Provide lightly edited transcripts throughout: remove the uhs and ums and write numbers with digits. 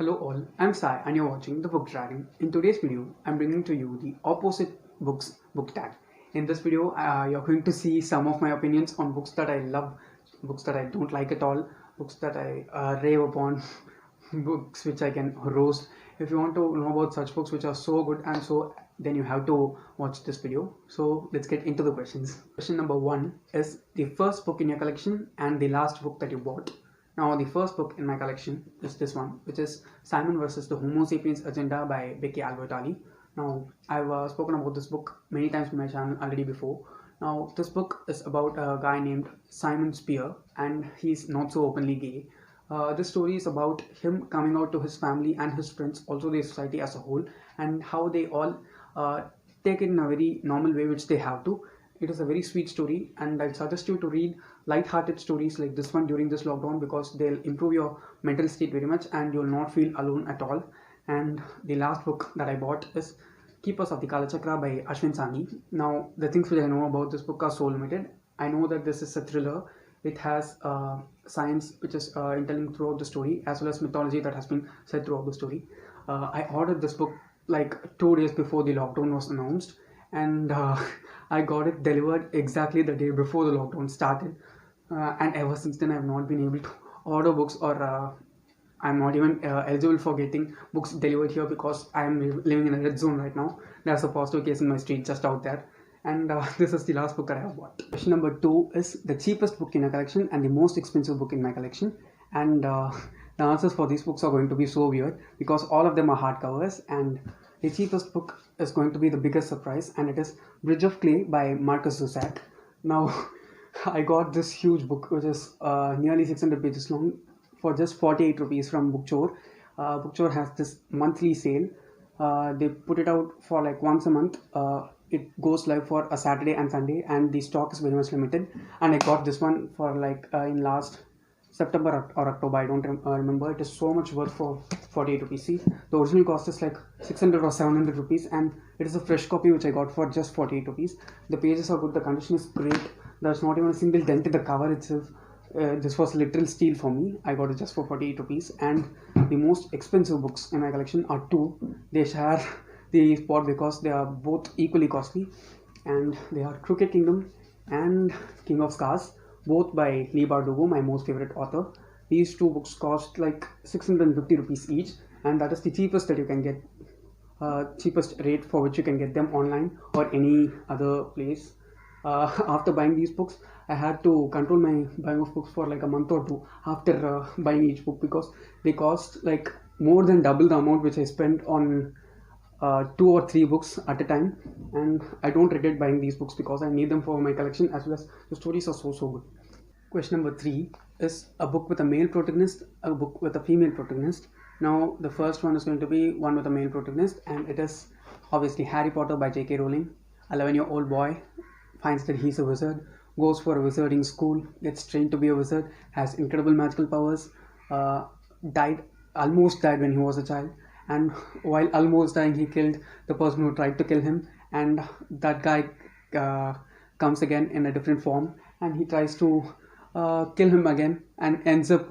Hello all, I'm Sai and you're watching The Book Dragon. In today's video, I'm bringing to you the opposite books book tag. In this video, you're going to see some of my opinions on books that I love, books that I don't like at all, books that I rave upon, books which I can roast. If you want to know about such books which are so good and so, then you have to watch this video. So let's get into the questions. Question number 1 is the first book in your collection and the last book that you bought. Now, the first book in my collection is this one, which is Simon vs. the Homo sapiens Agenda by Becky Albertalli. Now, I've spoken about this book many times in my channel already before. Now, this book is about a guy named Simon Spear, and he's not so openly gay. This story is about him coming out to his family and his friends, also the society as a whole, and how they all take it in a very normal way, which they have to. It is a very sweet story, and I suggest you to read light-hearted stories like this one during this lockdown because they'll improve your mental state very much and you'll not feel alone at all. And the last book that I bought is Keepers of the Kalachakra by Ashwin Sanghi. Now, the things which I know about this book are so limited. I know that this is a thriller. It has science which is interlinked throughout the story, as well as mythology that has been said throughout the story. I ordered this book like 2 days before the lockdown was announced, and I got it delivered exactly the day before the lockdown started, and ever since then I have not been able to order books, or I'm not even eligible for getting books delivered here because I am living in a red zone right now. There's a positive case in my street just out there, and this is the last book that I have bought. Question number 2 is the cheapest book in a collection and the most expensive book in my collection, and the answers for these books are going to be so weird because all of them are hardcovers, and the cheapest book is going to be the biggest surprise, and it is Bridge of Clay by Marcus Zusak. Now, I got this huge book which is nearly 600 pages long for just 48 rupees from Bookchore. Bookchore has this monthly sale. They put it out for like once a month. It goes live for a Saturday and Sunday, and the stock is very much limited. And I got this one for like in last September or October, I don't remember. It is so much worth for 48 rupees. See, the original cost is like 600 or 700 rupees, and it is a fresh copy which I got for just 48 rupees. The pages are good, the condition is great. There's not even a single dent in the cover itself. This was literal steal for me. I got it just for 48 rupees. And the most expensive books in my collection are two. They share the spot because they are both equally costly, and they are Crooked Kingdom and King of Scars, both by Lee Bardugo, my most favorite author. These two books cost like 650 rupees each, and that is the cheapest that you can get, cheapest rate for which you can get them online or any other place. After buying these books, I had to control my buying of books for like a month or two after buying each book because they cost like more than double the amount which I spent on 2 or 3 books at a time, and I don't regret buying these books because I need them for my collection, as well as the stories are so good. Question number 3 is a book with a male protagonist, a book with a female protagonist. Now, the first one is going to be one with a male protagonist, and it is obviously Harry Potter by J.K. Rowling. 11-year-old boy finds that he's a wizard, goes for a wizarding school, gets trained to be a wizard, has incredible magical powers, almost died when he was a child, and while almost dying he killed the person who tried to kill him, and that guy comes again in a different form, and he tries to kill him again and ends up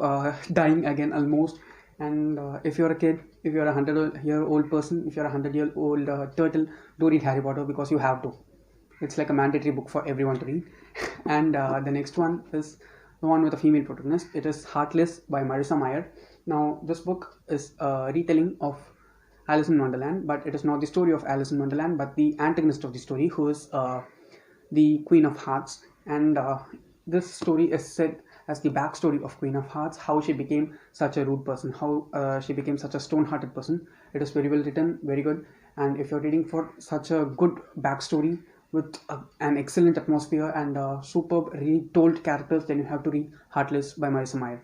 dying again almost. And if you're a kid, if you're a 100-year-old person, if you're a 100-year-old turtle, do read Harry Potter because you have to. It's like a mandatory book for everyone to read. And the next one is the one with a female protagonist. It is Heartless by Marissa Meyer. Now, this book is a retelling of Alice in Wonderland, but it is not the story of Alice in Wonderland, but the antagonist of the story, who is the Queen of Hearts. And this story is said as the backstory of Queen of Hearts, how she became such a rude person, how she became such a stone-hearted person. It is very well written, very good. And if you're reading for such a good backstory with an excellent atmosphere and superb retold characters, then you have to read Heartless by Marissa Meyer.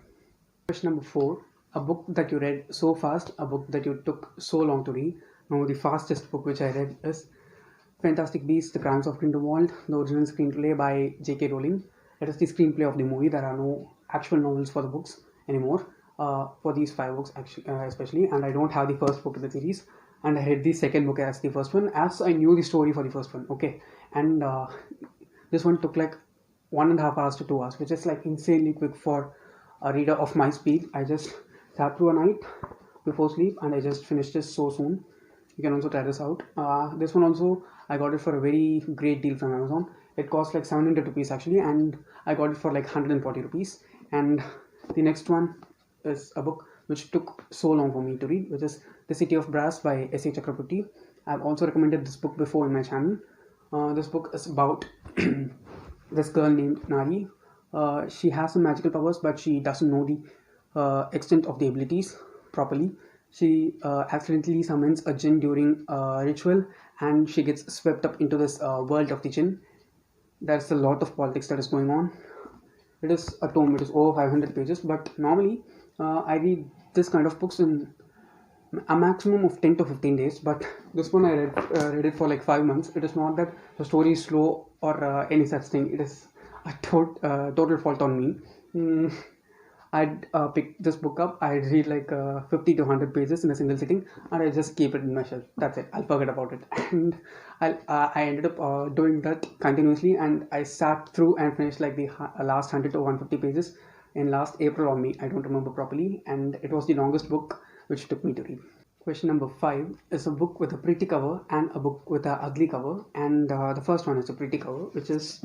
Question number 4. A book that you read so fast, a book that you took so long to read. Now, the fastest book which I read is Fantastic Beasts, The Crimes of Grindelwald, the original screenplay by J.K. Rowling. It is the screenplay of the movie. There are no actual novels for the books anymore, for these 5 books especially, and I don't have the first book in the series, and I read the second book as the first one, as I knew the story for the first one, okay, and this one took like 1.5 hours to 2 hours, which is like insanely quick for a reader of my speed. I just sat through a night, before sleep, and I just finished this so soon. You can also try this out. This one also, I got it for a very great deal from Amazon. It cost like 700 rupees actually, and I got it for like 140 rupees. And the next one is a book which took so long for me to read, which is The City of Brass by S.A. Chakraborty. I've also recommended this book before in my channel. This book is about this girl named Nari. She has some magical powers, but she doesn't know the extent of the abilities properly. She accidentally summons a jinn during a ritual, and she gets swept up into this world of the jinn. There's a lot of politics that is going on. It is a tome, it is over 500 pages, but normally I read this kind of books in a maximum of 10 to 15 days, but this one I read it for like 5 months. It is not that the story is slow or any such thing. It is a total fault on me. I'd pick this book up, I'd read like 50 to 100 pages in a single sitting, and I just keep it in my shelf. That's it, I'll forget about it. And I ended up doing that continuously, and I sat through and finished like the last 100 to 150 pages in last April or May, I don't remember properly, and it was the longest book which took me to read. Question number 5 is a book with a pretty cover and a book with an ugly cover, and the first one is a pretty cover, which is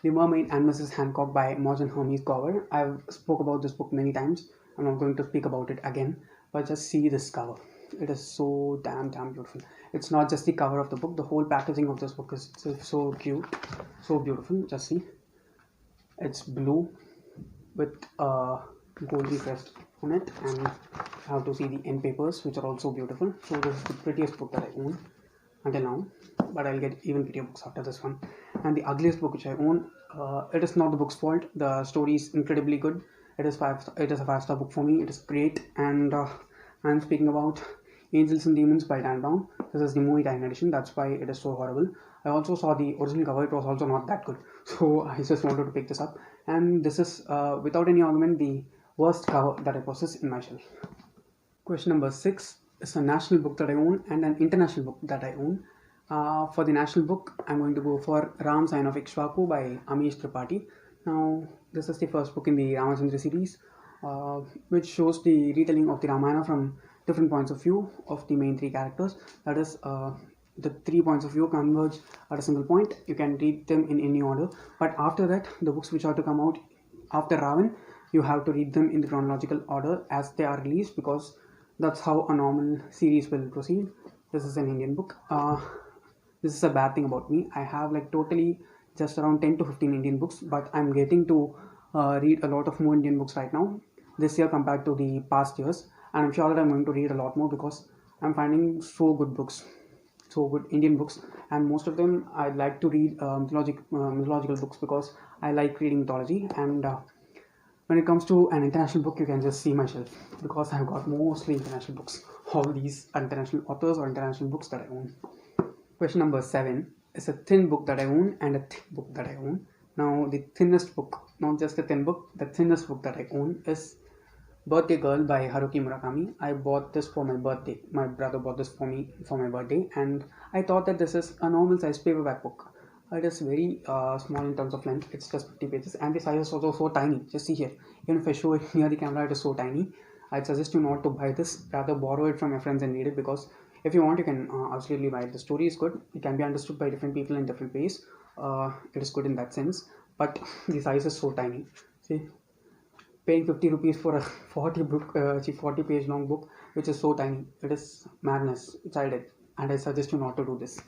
The Mermaid and Mrs. Hancock by Morgan Hermes Gower. I've spoke about this book many times. I'm not going to speak about it again, but just see this cover. It is so damn beautiful. It's not just the cover of the book, the whole packaging of this book is so cute, so beautiful. Just see, it's blue with a golden crest on it, and I have to see the end papers, which are also beautiful. So this is the prettiest book that I own until now, but I'll get even prettier books after this one. And the ugliest book which I own, it is not the book's fault. The story is incredibly good. It is a 5-star book for me. It is great, and I'm speaking about Angels and Demons by Dan Brown. This is the movie time edition. That's why it is so horrible. I also saw the original cover. It was also not that good, so I just wanted to pick this up. And this is, without any argument, the worst cover that I possess in my shelf. Question number 6 is a national book that I own and an international book that I own. For the national book, I'm going to go for Ram Sign of Ikshvaku by Amish Tripathi. Now, this is the first book in the Ramachandra series, which shows the retelling of the Ramayana from different points of view of the main 3 characters. That is, the 3 points of view converge at a single point. You can read them in any order, but after that, the books which are to come out after Ravan, you have to read them in the chronological order as they are released, because that's how a normal series will proceed. This is an Indian book. This is a bad thing about me. I have like totally just around 10 to 15 Indian books, but I'm getting to read a lot of more Indian books right now this year compared to the past years, and I'm sure that I'm going to read a lot more because I'm finding so good books, so good Indian books, and most of them I'd like to read mythological books because I like reading mythology. And when it comes to an international book, you can just see my shelf because I've got mostly international books. All these are international authors or international books that I own. Question number 7 is a thin book that I own and a thick book that I own. Now, the thinnest book, not just the thin book, the thinnest book that I own is Birthday Girl by Haruki Murakami. I bought this for my birthday. My brother bought this for me for my birthday, and I thought that this is a normal size paperback book. It is very small in terms of length. It's just 50 pages, and the size is also so tiny. Just see here. Even if I show it near the camera, it is so tiny. I'd suggest you not to buy this. Rather borrow it from your friends and read it, because if you want, you can absolutely buy it. The story is good. It can be understood by different people in different ways. It is good in that sense, but the size is so tiny. See, paying 50 rupees for a 40 page long book which is so tiny, it is madness. It's I did, and I suggest you not to do this.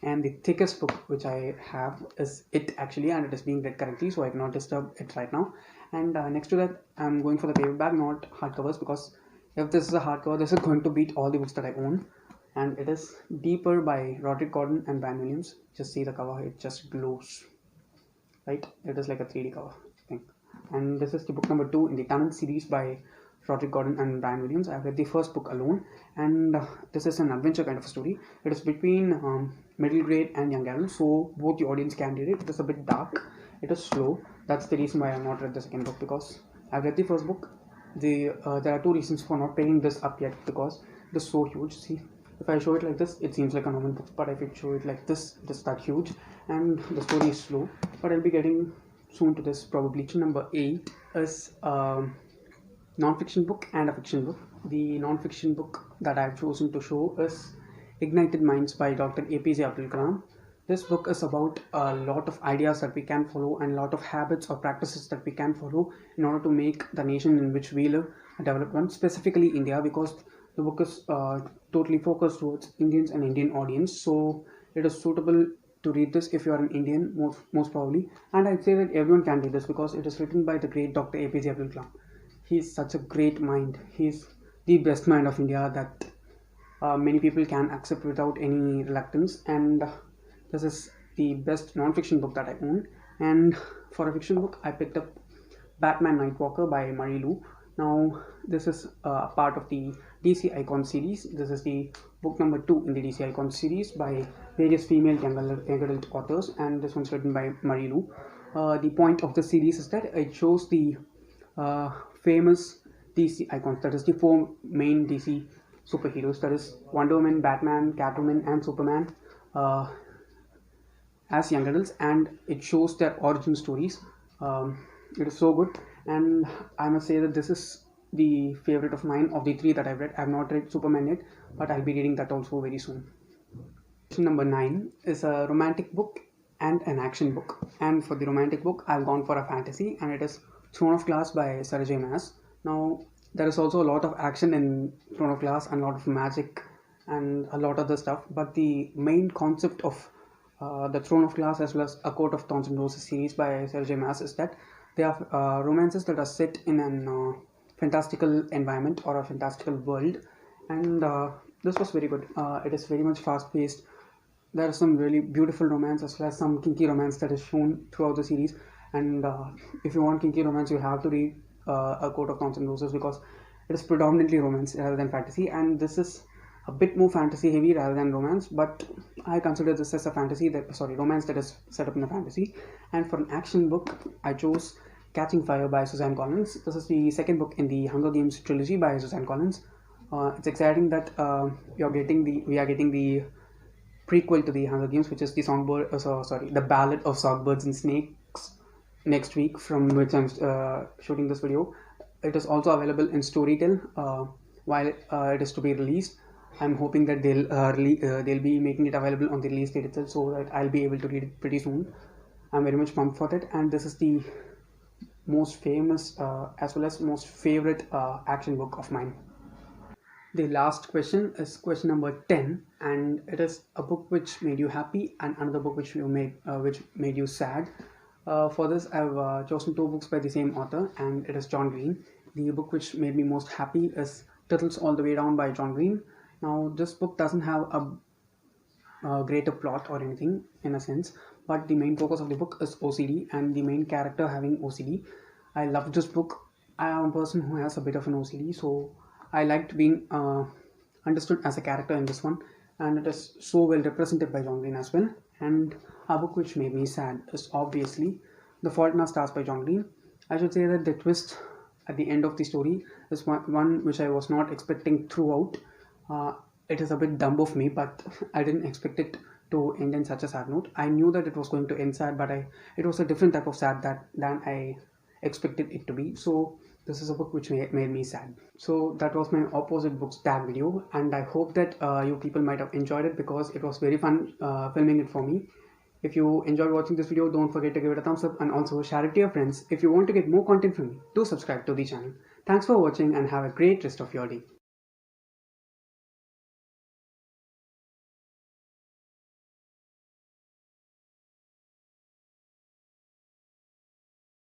And the thickest book which I have is it actually, and it is being read currently, so I cannot disturb it right now. And next to that, I'm going for the paperback, not hardcovers, because if this is a hardcover, this is going to beat all the books that I own. And it is Deeper by Roderick Gordon and Brian Williams. Just see the cover, it just glows, right? It is like a 3D cover thing. And this is the book number 2 in the Tunnel series by Roderick Gordon and Brian Williams. I've read the first book alone, and this is an adventure kind of a story. It is between middle grade and young adult, so both the audience can read it. It is a bit dark, it is slow. That's the reason why I have not read the second book, because I've read the first book. There are 2 reasons for not picking this up yet, because it is so huge. See, if I show it like this, it seems like a normal book, but if I show it like this, it is that huge, and the story is slow. But I'll be getting soon to this probably. Number 8 is non-fiction book and a fiction book. The non-fiction book that I've chosen to show is Ignited Minds by Dr. APJ Abdul Kalam. This book is about a lot of ideas that we can follow and a lot of habits or practices that we can follow in order to make the nation in which we live a developed one, specifically India, because the book is totally focused towards Indians and Indian audience. So it is suitable to read this if you are an Indian, most probably. And I'd say that everyone can read this because it is written by the great Dr. APJ Abdul Kalam. He's such a great mind. He's the best mind of India that many people can accept without any reluctance. And this is the best non-fiction book that I own. And for a fiction book, I picked up Batman Nightwalker by Murray Lou. Now, this is a part of the DC Icon series. This is the book number 2 in the DC Icon series by various female young adult authors, and this one's written by Murray Lou. The point of the series is that it shows the famous DC icons, that is the 4 main DC superheroes, that is Wonder Woman, Batman, Catwoman and Superman, as young adults, and it shows their origin stories. It is so good, and I must say that this is the favorite of mine of the 3 that I've read. I have not read Superman yet, but I'll be reading that also very soon. Number 9 is a romantic book and an action book, and for the romantic book I've gone for a fantasy, and it is Throne of Glass by Sarah J. Maas. Now, there is also a lot of action in Throne of Glass and a lot of magic and a lot of other stuff, but the main concept of the Throne of Glass as well as A Court of Thorns and Roses series by Sarah J. Maas is that they are romances that are set in an fantastical environment or a fantastical world, and this was very good. It is very much fast paced. There is some really beautiful romance as well as some kinky romance that is shown throughout the series, and if you want kinky romance, you have to read A Court of Thorns and Roses because it is predominantly romance rather than fantasy, and this is a bit more fantasy heavy rather than romance, but I consider this as a romance that is set up in a fantasy. And for an action book, I chose Catching Fire by Suzanne Collins. This is the second book in the Hunger Games trilogy by Suzanne Collins. It's exciting that we are getting the prequel to the Hunger Games, which is the Ballad of Songbirds and Snakes, next week, from which I'm shooting this video. It is also available in Storytel while it is to be released. I'm hoping that they'll be making it available on the release date itself, so that I'll be able to read it pretty soon. I'm very much pumped for that, and this is the most famous as well as most favorite action book of mine. The last question is question number 10, and it is a book which made you happy and another book which made you sad. For this, I've chosen 2 books by the same author, and it is John Green. The book which made me most happy is Turtles All the Way Down by John Green. Now, this book doesn't have a greater plot or anything in a sense, but the main focus of the book is OCD and the main character having OCD. I love this book. I am a person who has a bit of an OCD, so I liked being understood as a character in this one, and it is so well represented by John Green as well. And a book which made me sad is obviously The Fault in Our Stars by John Green. I should say that the twist at the end of the story is one which I was not expecting throughout. It is a bit dumb of me, but I didn't expect it to end in such a sad note. I knew that it was going to end sad, but it was a different type of sad than I expected it to be. So this is a book which made me sad. So that was my opposite books tag video, and I hope that you people might have enjoyed it because it was very fun filming it for me. If you enjoyed watching this video, don't forget to give it a thumbs up and also share it to your friends. If you want to get more content from me, do subscribe to the channel. Thanks for watching and have a great rest of your day.